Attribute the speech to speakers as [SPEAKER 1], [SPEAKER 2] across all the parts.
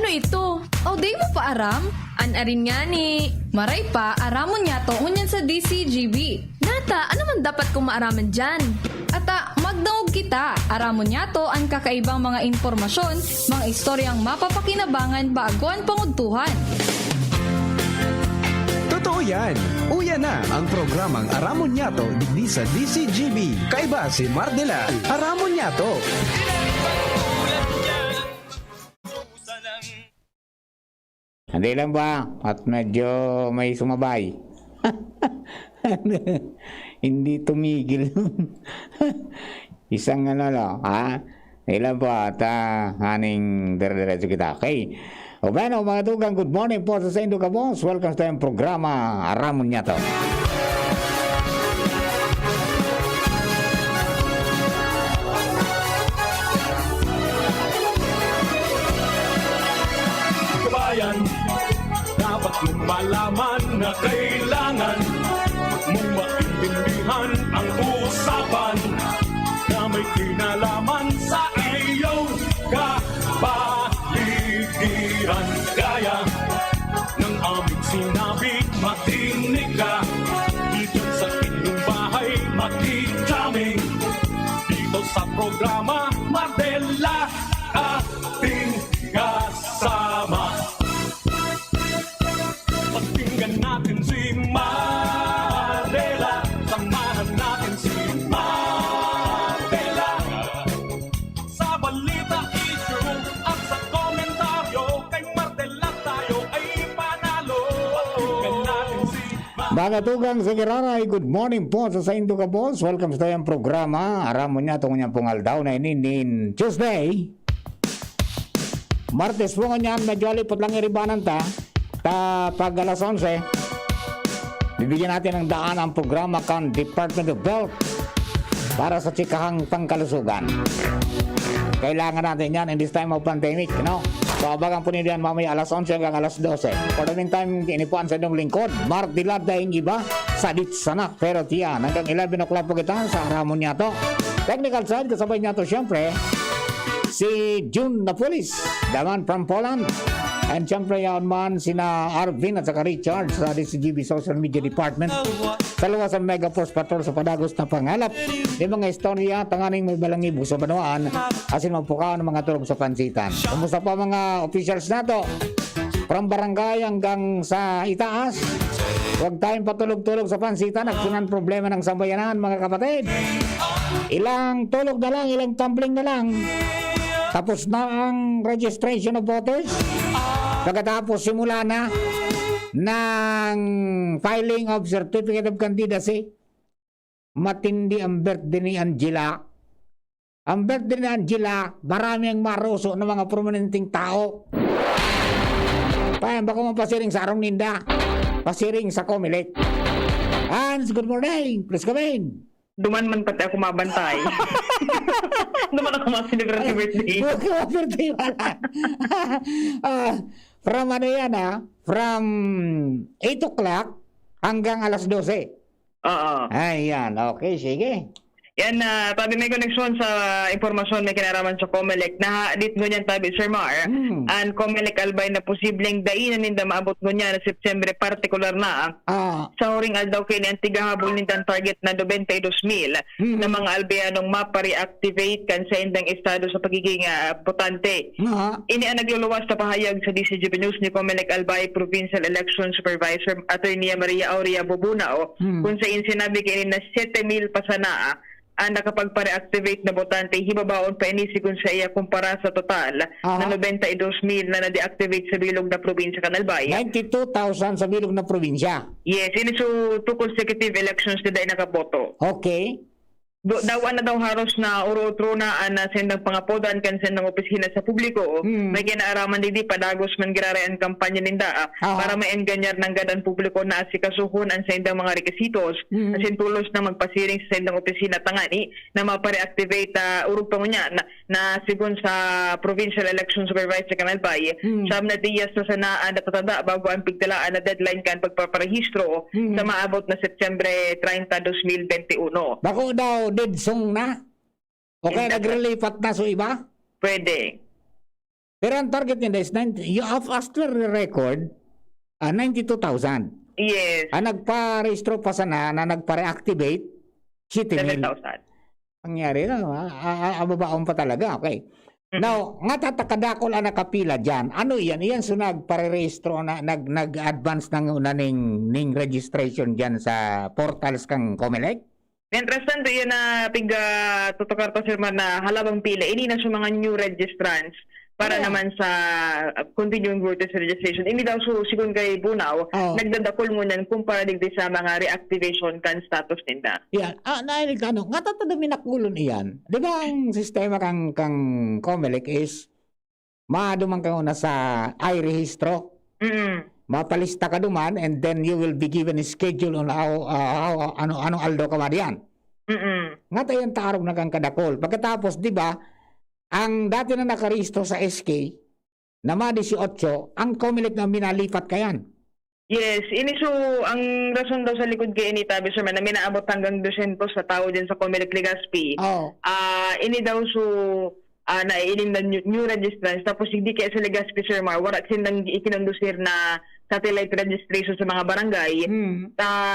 [SPEAKER 1] Ano ito? O di mo pa aram?
[SPEAKER 2] Anarin nga ni.
[SPEAKER 1] Maray pa, aramon niya to unyan sa DCGB.
[SPEAKER 2] Nata, ano man dapat kong maaraman dyan?
[SPEAKER 1] Ata, magdaog kita. Aramon niya to ang kakaibang mga impormasyon, mga istoryang mapapakinabangan bago ang panguntuhan.
[SPEAKER 3] Totoo yan. Uya na ang programang Aramon Nyato digdi sa DCGB. Kaiba si Mardela. Aramon Nyato.
[SPEAKER 4] Hindi lang ba? At medyo may sumabay. Hindi tumigil. Isang ano lang, ha? Hindi lang ba? At haning dire-diretso kita. Okay. O bueno, mga tugang, good morning po sa Indo Cabos. Welcome sa tayong programa Aramon Nyato.
[SPEAKER 5] Kabayan, dapat mong malaman na kailangan mong maintindihan ang usapan na may kinalaman sa iyong kapaligiran. Gaya ng aming sinabi, makinig ka dito sa inyong bahay, makijaming dito sa programa Mardela ating kasama. Pakinggan natin si Mardela, samahan natin si Mardela. Sa balita, issue at sa komentaryo, kay Mardela tayo ay panalo. Pakinggan natin si
[SPEAKER 4] Mga tugang sa Giraray, good morning po sa Indo Cabos. Welcome sa tayong programa Aramon Nyato ng pungal daw na inin Tuesday. Martes po nga medyo alipot lang iribanan ta pag alas 11 bibigyan natin ng daan ang programa kan Department of Health para sa tsikahang pangkalusugan. Kailangan natin yan in this time of pandemic, no? So abagang po nila yan mamaya alas 11 hanggang alas 12. For the meantime, inipuan sa inyong lingkod Mark Dilad daing iba sadit sanak pero tiyan hanggang 11 o'clock po kita sa Aramon Nyato. Technical side kasabay niya to syempre si June Napolis, the man from Poland. And siyempre yaon man sina Arvin at saka Richard sa DCGB Social Media Department. Sa luwas ang Mega Force Patrol sa padagos na pangalap. Di mga istorya, tanganing may balangibo sa banuan, asin magpukaw ng mga tulog sa pansitan. Kumusta pa mga officials nato? From barangay hanggang sa itaas. Huwag tayong patulog-tulog sa pansitan. Nagsunan problema ng sambayanan mga kapatid. Ilang tulog na lang, ilang tumbling na lang. Tapos na ang registration of voters. Pagkatapos simula na ng filing of certificate of candidacy. Matindi ang birthday ni Angela. Ang birthday ni Angela, marami ang maruso ng mga prominenteng tao. Baka mapasiring sa Arong Ninda. Pasiring sa Comelec. Hans, good morning. Please come in.
[SPEAKER 6] Duman man pati ako mabantay. Duman ako ma-celebrate birthday.
[SPEAKER 4] Birthday pala. From ano yan From 8 o'clock hanggang alas 12.
[SPEAKER 6] Oo.
[SPEAKER 4] Ayan, okay, sige.
[SPEAKER 6] Yan na, tabi may connection sa impormasyon may kinaraman sa Comelec na dit ngunyan tabi Sir Mar. Ang Comelec albay na posibleng dainan ninda maabot ngunyan na September partikular na. Sa huring aldaw kay ni antigahabol nindan target na 92,000 na mga albayanong mapa-reactivate kan sa indang estado sa pagiging botante. Ini ang nagluluwas na pahayag sa DCGB News ni Comelec albay Provincial Election Supervisor Attorney Maria Aurea Bobunao kung sa sinabi kay na 7,000 pasana ang nakapagpa-reactivate na botante, hibabaon pa inisigon sa iya kumpara sa total na 92,000 na na-deactivate sa bilog na probinsya Kanalbay.
[SPEAKER 4] 92,000 sa bilog na probinsya.
[SPEAKER 6] Yes, ini so 2 consecutive elections na dahil nakaboto.
[SPEAKER 4] Okay.
[SPEAKER 6] Dawan na daw haros na uro-utro na sa sendang pangapodan kan sendang opisina sa publiko. May kinaaraman di padagos man girare ang kampanya ninda para maenganyar ng gadan publiko na asikasuhon ang sendang mga rekisitos asin tulos na magpasiring sa sendang opisina tangani na mapa-reactivate urog pa niya na sigon sa Provincial Election Supervisor Kanalbay. Siyam na diyas na sanaan na tatada bago ang pigtalaan na deadline kan pagpaparehistro sa maabot na September 30, 2021.
[SPEAKER 4] Bako daw dead song na? Okay, nagrelipat na so iba?
[SPEAKER 6] Pwede.
[SPEAKER 4] Pero ang target nila is 90, you have after the record, 92,000.
[SPEAKER 6] Yes,
[SPEAKER 4] Ang nagpa-restro pa sana na nagpa-reactivate, 7,000.
[SPEAKER 6] 7,000.
[SPEAKER 4] Nangyari na, ababaon pa talaga. Okay. Now, nga tatakadakol ang nakapila dyan. Ano yan? Iyan so nagpare-rehistro na nag-advance ng una ning registration dyan sa portals kang Comelec?
[SPEAKER 6] Interesante yun na piga tutukar to sir man na halabang pila. Ini na sa mga new registrants para naman sa continuing voters registration. Ini daw so sigun kay Bunaw, nagdadakol mo nan kumpara digdi sa mga reactivation kan status ninda.
[SPEAKER 4] Yan. Nailig ka, ano? Nga tatadami nakulon iyan. Di ba ang sistema kang Comelec is maadumang ka una sa i-rehistro, mapalista ka duman, and then you will be given a schedule on anong aldo ka marian. Nga tayong tarog na kang kadakol. Pagkatapos, di ba, ang dati na nakarehistro sa SK, na mga 18, ang Comelec na minalipat kayan.
[SPEAKER 6] Yes, ini so ang rason daw sa likod kay ini tabi sir man na minaabot hanggang 200 sa tao din sa Comelec Legazpi. Ini daw so naiinim na new registrants tapos hindi kaya sa Legazpi sir Mar wala silang ikinondusir na satellite registration sa mga barangay.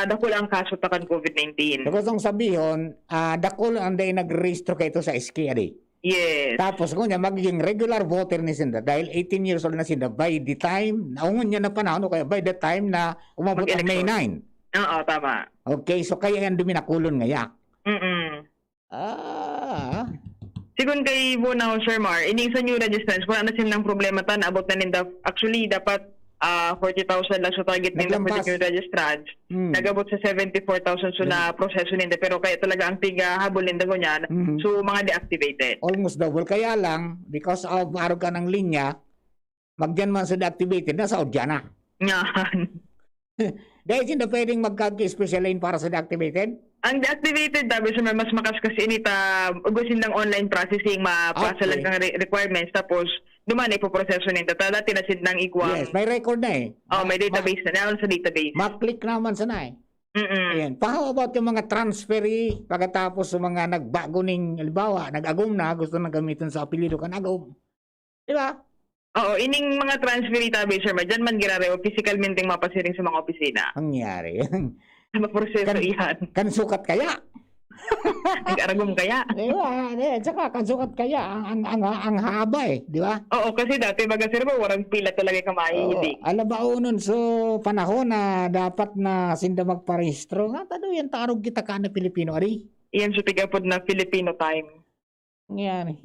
[SPEAKER 6] Dakol ang kaso takan COVID-19.
[SPEAKER 4] Tapos ang sabihin, dakol ang day nag-rehistro kayo sa SK adi.
[SPEAKER 6] Yes.
[SPEAKER 4] Tapos kung niya magiging regular voter ni Sinda dahil 18 years old na Sinda by the time, naungon niya na panahon kaya by the time na umabot ang May 9.
[SPEAKER 6] Oo, tama.
[SPEAKER 4] Okay, so kaya yan duminakulon ngaya.
[SPEAKER 6] Sigun kay Bunaw Sir Mar, ining sa new registrants, wala na silang problema tan abot na ninda. Actually, dapat 40,000 lang sa target nila for the new registrants. Nagabot sa 74,000 so na proseso ninda. Pero kaya talaga ang tiga habol ninda ko niyan. So, mga deactivated.
[SPEAKER 4] Almost double. Kaya lang, because of arog ka ng linya, magdyan man sa deactivated, nasa odya na.
[SPEAKER 6] Yan.
[SPEAKER 4] Dahil hindi pwedeng magkag-special lane para sa deactivated?
[SPEAKER 6] Ang deactivated, dabi sa mas makas kasi inita, ugusin ng online processing, mapasa lang ang requirements, tapos duman ipoproseso nito. Dati na sin ng igwang.
[SPEAKER 4] Yes, may record na eh.
[SPEAKER 6] May database na. Naroon sa database.
[SPEAKER 4] Maklik naman sana eh. Ayan. How about yung mga transferee pagkatapos sa mga nagbago ning, halimbawa, nag-agom na, gusto na gamitin sa apelido ka, nag-agom. Di ba?
[SPEAKER 6] Oo, ining mga transferee tabi, sir, dyan man ginareo, physical minting mapasiring sa mga opisina.
[SPEAKER 4] Ang nangyari.
[SPEAKER 6] Maproseso iyan.
[SPEAKER 4] Kansukat kaya?
[SPEAKER 6] Nag-aragom kaya?
[SPEAKER 4] Di ba? Tsaka kansukat kaya. Ang haba eh. Di ba?
[SPEAKER 6] Oo, kasi dati baga sir mo, warang pila talaga kamahihilig.
[SPEAKER 4] Alam ba unon so panahon na dapat na sinda magparehistro nga tado yan tarog kita ka na Pilipino ari.
[SPEAKER 6] Iyan sa tigapod na Filipino time.
[SPEAKER 4] Ngayon.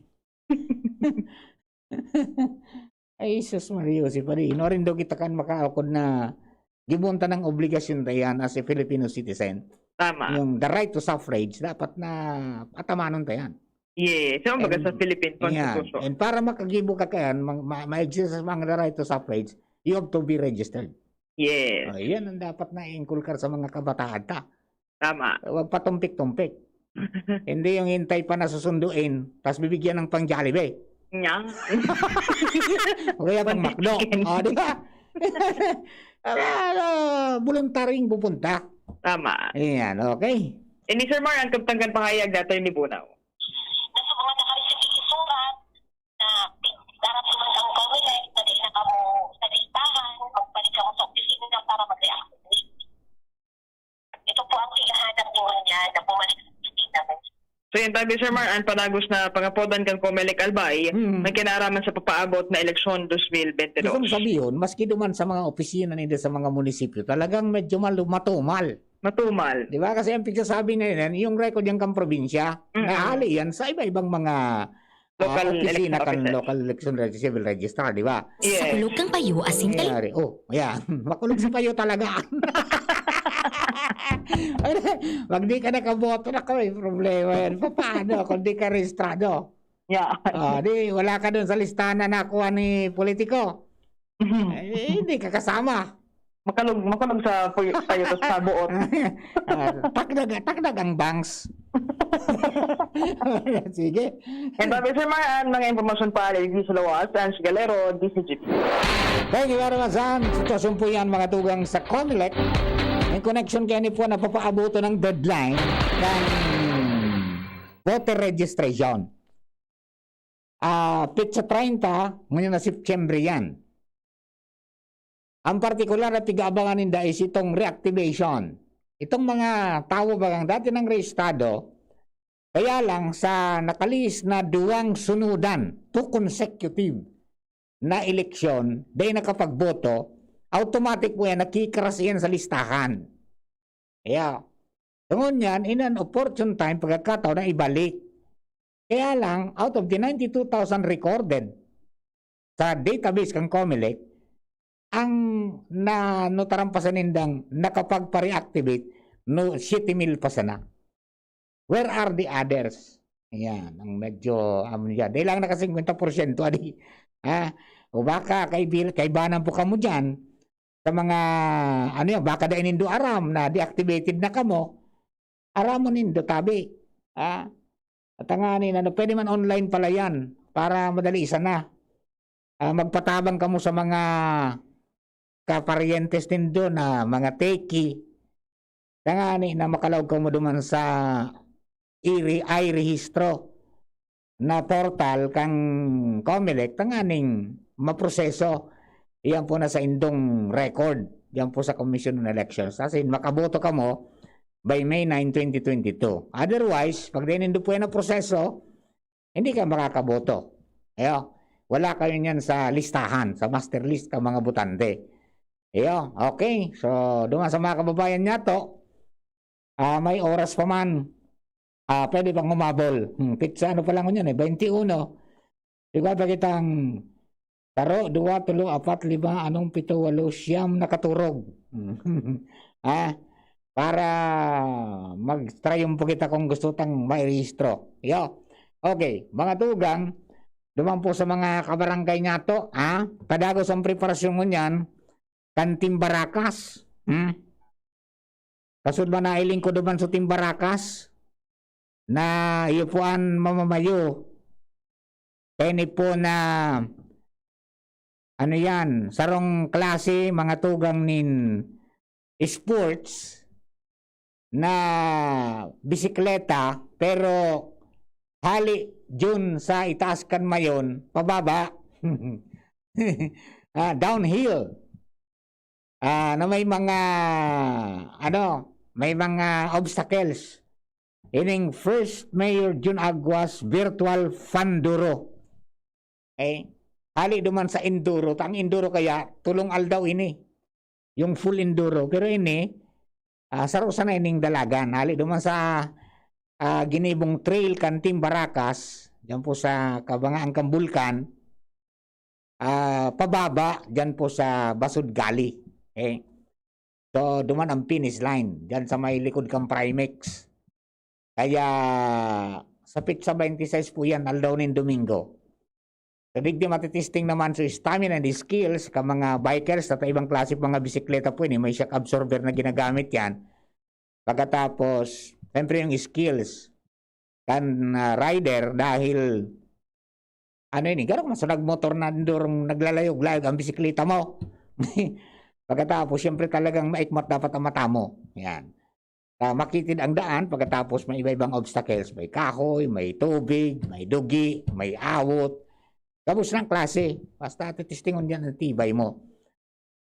[SPEAKER 4] Ay Jesus Maria si pari. No rin daw kita kan makaakod na gibunta ng obligasyon tayan as a Filipino citizen.
[SPEAKER 6] Tama.
[SPEAKER 4] Yung the right to suffrage dapat na atamanon tayan.
[SPEAKER 6] Yes, so baga sa Philippine Constitution.
[SPEAKER 4] And para makagibo ka kayan, ma-exercise mga the right to suffrage, you have to be registered.
[SPEAKER 6] Yes.
[SPEAKER 4] Yan ang dapat na inculcar sa mga kabataan ta.
[SPEAKER 6] Tama.
[SPEAKER 4] Huwag patumpik-tumpik. Hindi yung hintay pa na susunduin, tapos bibigyan ng pang Jollibee.
[SPEAKER 6] Nya.
[SPEAKER 4] O kaya pang McDo. O, di ba? Voluntaring pupunta.
[SPEAKER 6] Tama.
[SPEAKER 4] Ayan, okay.
[SPEAKER 6] Ni Sir Mar, ang kaptanggan pahayag datoy ni Bunaw.
[SPEAKER 7] Sa mga nakareceive surat na darap naman ang Comelec, pwede na ka mo sa listahan, magbalik ako sa opisina para mag-reactivate. Ito po ang hinahanap niya na bumalik sa opisina.
[SPEAKER 6] So yan tabi Sir Mar, ang panagos na pangapodan kang Comelec Albay, may kinaaraman sa papaabot na eleksyon 2022.
[SPEAKER 4] Gusto mo sabihin, maski duman sa mga opisina nila sa mga munisipyo, talagang medyo matumal.
[SPEAKER 6] Matumal.
[SPEAKER 4] Di ba? Kasi ang pagsasabi na yan, yung record yung kang probinsya, naali yan sa iba-ibang mga
[SPEAKER 6] Local
[SPEAKER 4] opisina
[SPEAKER 6] election
[SPEAKER 4] kan
[SPEAKER 6] officer.
[SPEAKER 4] local election civil registrar, di ba?
[SPEAKER 6] Yes.
[SPEAKER 8] Sa kulog kang payo, asin tayo.
[SPEAKER 4] Nangyari. Oh, ayan. Makulog sa payo talaga. Wag di ka nakaboto na kami, problema yan. Paano kung di ka registrado?
[SPEAKER 6] Yeah.
[SPEAKER 4] Di, wala ka dun sa listahan na nakuha ni politiko. Hindi ka kasama.
[SPEAKER 6] Makalog sa tayo sa buot.
[SPEAKER 4] Takdag ang banks. Sige.
[SPEAKER 6] And tabi Sir Mar, ang mga impormasyon pa rin sa Lawas, ang Galero, DCGP.
[SPEAKER 4] Thank you very much, Sam. Sitwasyon po yan mga tugang sa Comelec. In connection kaya ni po na papaabuto ng deadline ng voter registration. Pitsa 30, ngayon na September yan. Ang partikular na tigaabangan ninda is itong reactivation. Itong mga tao bagang dati ng rehistado, kaya lang sa nakalis na 2 sunudan, 2 consecutive na eleksyon, dahil nakapagboto, automatic po yan, nakikras yan sa listahan. Kaya, tungon yan, in an opportune time, pagkakataon na ibalik. Kaya lang, out of the 92,000 recorded sa database kang COMELEC, ang notarampasan nindang nakapagpa-reactivate no 7,000 pa sana. Where are the others? Ayan, ang medyo dyan. Dahil lang naka 50%. Adi. O baka kaibanan po kamo dyan sa mga, baka da inindo aram na deactivated na kamo. Aram mo nindo tabi. At anganin, pwede man online pala yan para madali isa na. Magpatabang kamo sa mga kaparientes nindo na mga teki. Tangani na makalaw kamo duman sa i-rehistro na portal kang COMELEC, tanganing maproseso. Iyan po na sa indong record. Yan po sa Commission on Elections. Kasi makaboto ka mo by May 9, 2022. Otherwise, pag dinindo po yan na proseso, hindi ka makakaboto. Wala kayo niyan sa listahan, sa master list ka mga butante. Okay. So, doon sa mga kababayan niya to, may oras pa man. Pwede pang humabol. Pitsa pa lang yun 21. Diba ba kitang taro, 2, 3, 4, 5, 7, 8, 9 nakaturog. Para mag-triumph kita kung gusto tang mairehistro. Okay, mga tugang, duman po sa mga kabarangay nga to, padagos ang preparasyon mo niyan, kan Timbarakas. Kasud ba nailing ko duman sa Timbarakas? Na iupuan mamamayo. Kaya po na sarong klase mga tugang nin sports na bisikleta pero hali dun sa itaas kan mayon pababa downhill na may mga may mga obstacles. Ining first Mayor Jun Aguas virtual Funduro. Hali duman sa enduro. Ang enduro kaya tulong aldaw ini. Yung full enduro. Pero ini saro sana ining dalagan. Hali duman sa Ginibong Trail kan Timbarakas. Diyan po sa Kabangaan kang Bulkan. Pababa diyan po sa Basud Gali. So duman ang finish line. Diyan sa may likod kang Primex. Kaya sa Pitsa 26 po yan, aldaw ng Domingo. So digdi matitesting naman sa stamina and skills ka mga bikers at ibang klase mga bisikleta po ini, may shock absorber na ginagamit yan. Pagkatapos, siyempre yung skills kan rider dahil gano'n sa nagmotor na durong naglalayog-layog ang bisikleta mo. Pagkatapos, siyempre talagang maikmat dapat ang mata mo. Yan. Makitid ang daan, pagkatapos may iba-ibang obstacles. May kahoy, may tubig, may dugi, may awot. Tapos ng klase. Basta titistingon yan ang tibay mo.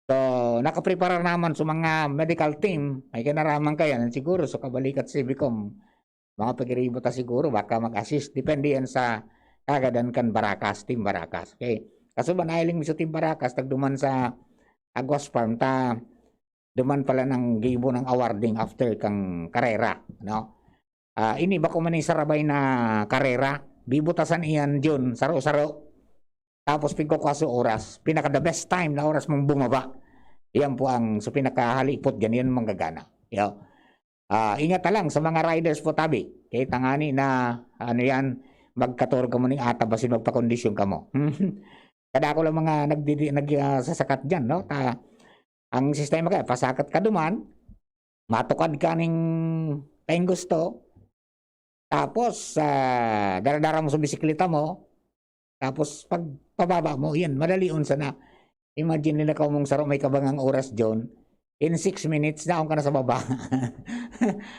[SPEAKER 4] So, nakaprepara naman sa mga medical team. May kinaraman kaya. Siguro, so kabalikat si Bicom. Mga pag-iribota siguro, baka mag-assist. Depende yan sa kagadan kan Barakas, Team Barakas. Okay. Kaso ba nahiling mo sa Team Barakas, tagduman sa Aguas Farm, duman pala ng gibo ng awarding after kang karera, ini ba ko man sarabay na karera, bibutasan iyan dyan, saro-saro, tapos pigkukwaso oras, pinaka the best time na oras mong bumaba, iyan po ang so pinakahalipot, ganyan manggagana. Ingat lang sa mga riders po tabi, kaya tangani na magkator ka mo ning ata basin magpakondisyon ka mo. Kada ko lang mga nagsasakat dyan, ang sistema kaya, pasakat ka duman, matukad ka ng tayong gusto, tapos daradara mo sa bisikleta mo, tapos pag pababa mo, yan, madali unsa na. Imagine nila ka mong saro may kabangang oras dyan, in 6 minutes, down ka na sa baba.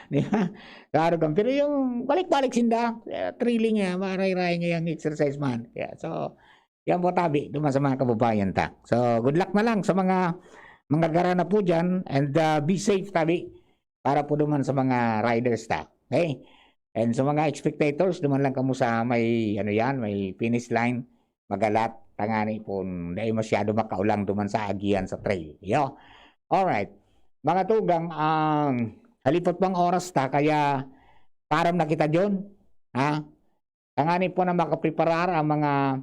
[SPEAKER 4] Di ba? Karugan. Pero yung balik-balik sinda, thrilling nga, maray-ray nga yung exercise man. Kaya, so, yan po tabi, duman sa mga kababayan ta. So, good luck na lang sa mga gara na po dyan, and be safe tabi, para po duman sa mga riders ta. Okay? And sa mga spectators, duman lang kamo sa may, may finish line, magalat, tangani po, dahil masyado makaulang duman sa agian sa trail. Yo. Alright. Mga tugang, halipot pang oras ta, kaya param na kita dyan. Ha? Tangani po na makapreparar ang mga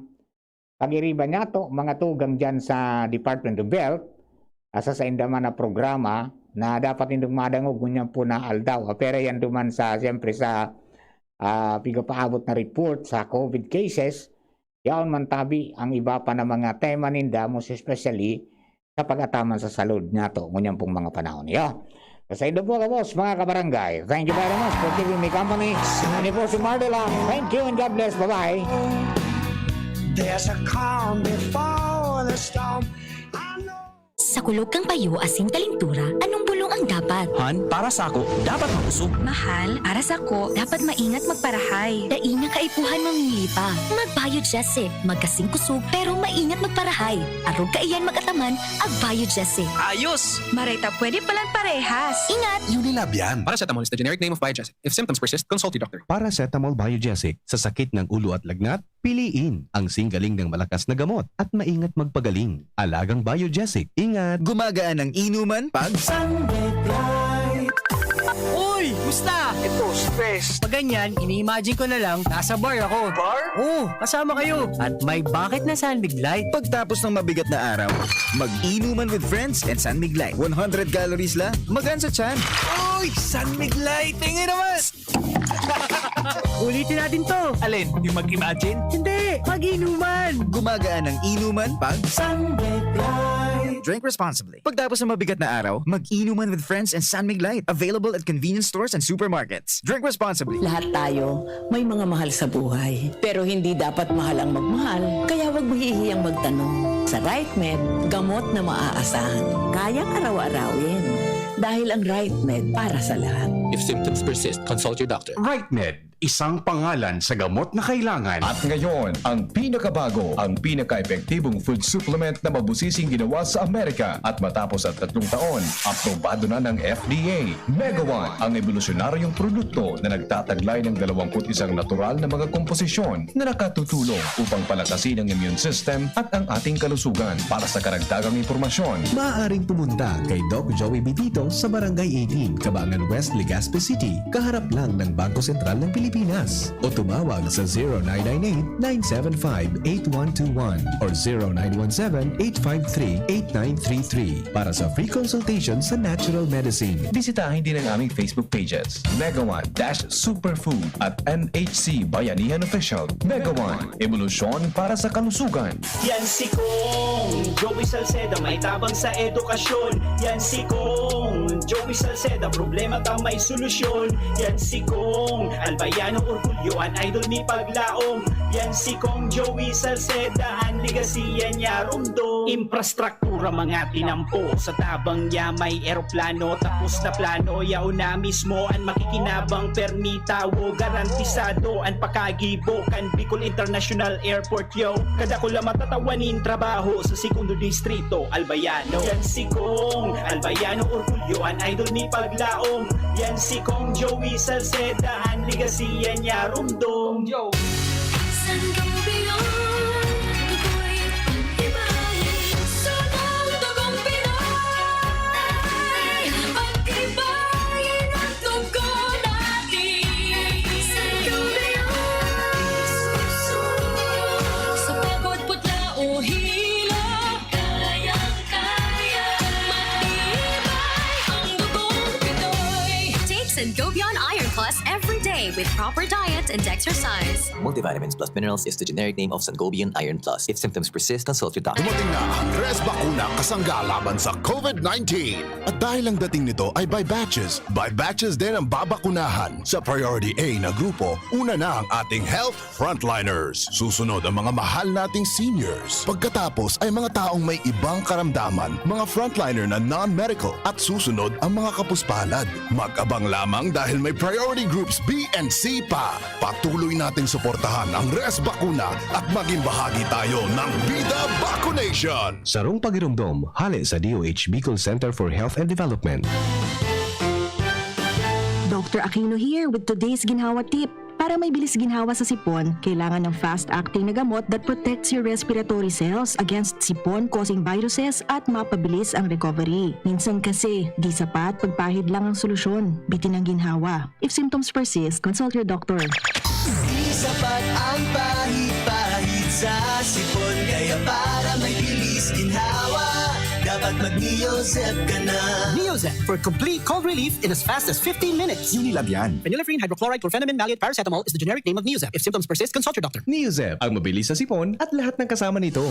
[SPEAKER 4] pag-iriba niya to, mga tugang dyan sa Department of Health, asa sa indaman na programa, na dapat indong madangog ngunyan po na aldaw. Pero yan duman sa, siyempre sa pigapaabot na report sa COVID cases, yaon man tabi ang iba pa na mga tema ninda, most especially sa pag-ataman sa salud niya to, ngunyan pong mga panahon. Yo. Sa indo po boss, mga kabarangay, thank you very much for giving me company. Ano po si Mardela. Thank you and God bless. Bye-bye.
[SPEAKER 8] There's a calm before the storm. I know.
[SPEAKER 9] Sa kulog kang payo asing kalintura, anong bulong ang dapat?
[SPEAKER 10] Han, para sa ako, dapat mausog.
[SPEAKER 9] Mahal, para sa ko, dapat maingat magparahay. Dai nga kaipuhan mamili pa. Magbiogesic, magkasing kusog, pero maingat magparahay. Arog kaiyan magataman, agbiogesic.
[SPEAKER 10] Ayos!
[SPEAKER 2] Marita, pwede palang parehas.
[SPEAKER 9] Ingat!
[SPEAKER 11] Unilab yan.
[SPEAKER 10] Paracetamol is the generic name of Biogesic. If symptoms persist, consult your doctor.
[SPEAKER 11] Paracetamol Biogesic. Sa sakit ng ulo at lagnat, piliin ang singgaling ng malakas na gamot at maingat magpagaling. Alagang Biogesic. Ingat!
[SPEAKER 12] Gumagaan ang inuman pag
[SPEAKER 10] Uy! Musta?
[SPEAKER 12] ito, stress.
[SPEAKER 10] Pag ganyan, ini-imagine ko na lang, nasa bar ako.
[SPEAKER 12] Bar?
[SPEAKER 10] Oo, kasama kayo. At may bucket na Sunbig Light.
[SPEAKER 12] Pagtapos ng mabigat na araw, mag-inuman with friends and Sunmig Light. 100 calories lang, magaan sa tiyan.
[SPEAKER 10] Uy! Sunbig Light! Tingin naman! Ulitin natin to.
[SPEAKER 5] Alin, yung mag-imagine?
[SPEAKER 10] Hindi, mag-inuman.
[SPEAKER 12] Gumagaan ang inuman pag Sunmig Light. Drink responsibly. Pagtapos ng mabigat na araw, mag-inuman with friends and Sunmig Light. Available at convenience stores and supermarkets. Drink responsibly.
[SPEAKER 13] Lahat tayo may mga mahal sa buhay. Pero hindi dapat mahal ang magmahal. Kaya wag mo hihiyang magtanong. Sa RightMed, gamot na maaasahan. Kayang araw-arawin. Dahil ang RightMed para sa lahat.
[SPEAKER 10] If symptoms persist, consult your doctor.
[SPEAKER 3] RightMed, isang pangalan sa gamot na kailangan.
[SPEAKER 11] At ngayon, ang pinakabago, ang pinaka-epektibong food supplement na mabusising ginawa sa Amerika at matapos at 3 taon, aprobado na ng FDA. Mega One, ang evolusyonaryong produkto na nagtataglay ng 21 natural na mga komposisyon na nakatutulong upang palakasin ang immune system at ang ating kalusugan. Para sa karagdagang impormasyon, maaaring pumunta kay Doc Joey Bitito sa Barangay 18, Cabangan West, Legazpi City, kaharap lang ng Bangko Sentral ng Pilipinas, o tumawag sa 0998-975-8121 or 0917-853-8933 para sa free consultation sa natural medicine. Bisitahin din ang aming Facebook pages, Mega One Superfood at NHC Bayanihan Official. Mega One, evolusyon para sa kalusugan.
[SPEAKER 5] Yan si Kong Joey Salceda, may tabang sa edukasyon. Yan si Kong Joey Salceda, problema daw may solusyon. Yan si Kong Albayano Orgulyo, an idol ni Paglaom. Yan si Kong Joey Salceda, ang ligasiya niya rumdo. Infrastruktura mga tinampo, sa tabang niya may eroplano. Tapos na plano, yaw na mismo ang makikinabang permita. Wo garantisado ang pakagibo kan Bicol International Airport yo. Kada ko lang matatawanin trabaho sa segundo distrito Albayano. Yan si Kong Albayano Orgulyo, an idol ni Paglaom. Yan si Kong Joey Salceda, ang ligasiya niya rumdong.
[SPEAKER 9] San Campeon, ako'y pag-ibahin sa mundo kong Pinoy. Pag-ibahin ang dugo natin. San Campeon, sa pagod putla o hila, kayang-kaya. Matibay ang dugong Pinoy. Take Sangobion Iron Plus every day with proper diet and exercise.
[SPEAKER 14] Multivitamins plus minerals is the generic name of Sangobion Iron Plus. If symptoms persist, consult your doctor.
[SPEAKER 11] Dumating na ang Res Bakuna
[SPEAKER 14] na kasangga laban sa COVID-19. At dahil ang dating nito ay by batches din ang babakunahan. Sa Priority A na grupo, una na ang ating health frontliners. Susunod ang mga mahal nating seniors. Pagkatapos ay mga taong may ibang karamdaman, mga frontliner na non-medical. At susunod ang mga kapuspalad. Mag-abang lamang dahil may priority groups B and C pa. Patuloy nating suportahan ang res bakuna at maging bahagi tayo ng Bida Vaccination.
[SPEAKER 3] Sarong pagirumdom, hali sa DOH Bicol Center for Health and Development.
[SPEAKER 2] Dr. Aquino here with today's ginhawa tip. Para may bilis ginhawa sa sipon, kailangan ng fast-acting na gamot that protects your respiratory cells against sipon-causing viruses at mapabilis ang recovery. Minsan kasi, di sapat pagpahid lang ang solusyon. Bitin ang ginhawa. If symptoms persist, consult your doctor.
[SPEAKER 8] Di sapat ang pahit-pahit sa sipon, kaya para may bilis ginhawa, dapat mag-Neozep ka na.
[SPEAKER 10] Neozep for complete cold relief in as fast as 15 minutes.
[SPEAKER 12] Unilab yan.
[SPEAKER 10] Phenylephrine, hydrochloride, chlorpheniramine, maleate, paracetamol is the generic name of Neozep. If symptoms persist, consult your doctor.
[SPEAKER 3] Neozep, ang mabilis sa sipon at lahat ng kasama nito.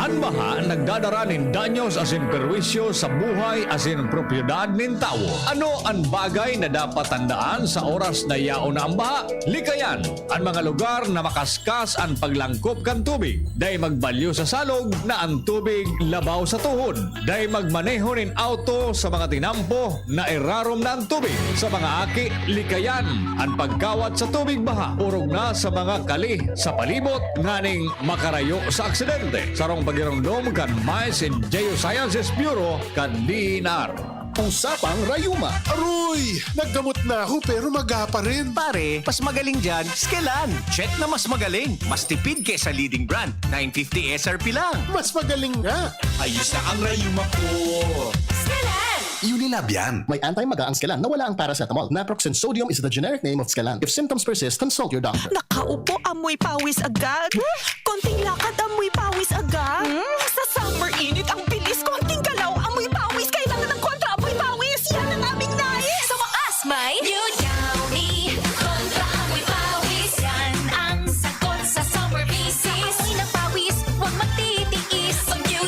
[SPEAKER 11] Anbaha nagdadara nin danyos asin perwisyo sa buhay asin propiedad nin tao. Ano ang bagay na dapat tandaan sa oras na yaon na ang baha? Likayan ang mga lugar na makaskas ang paglangkop kan tubig. Day magbalyo sa salog na ang tubig labaw sa tuhod. Day magmaneho nin auto sa mga tinampo na irarom na ang tubig. Sa mga aki, likayan ang pagkawat sa tubig baha. Urog na sa mga kali sa palibot nganing makarayo sa aksidente. Sarong pagirondom kan Mais and Geosciences Bureau kan DNR.
[SPEAKER 14] Usapang Rayuma.
[SPEAKER 8] Aroy! Naggamot na ako pero maga pa rin.
[SPEAKER 10] Pare, mas magaling dyan, Skelan. Check na mas magaling. Mas tipid kesa leading brand. 950 SRP lang.
[SPEAKER 8] Mas magaling nga.
[SPEAKER 5] Ayos na ang Rayuma ko.
[SPEAKER 14] Unilab yan.
[SPEAKER 8] May anti-maga ang Skelan na wala ang paracetamol. Naproxen sodium is the generic name of Skelan. If symptoms persist, consult your doctor.
[SPEAKER 2] Nakaupo, amoy pawis agad. Konting lakad, amoy pawis agad.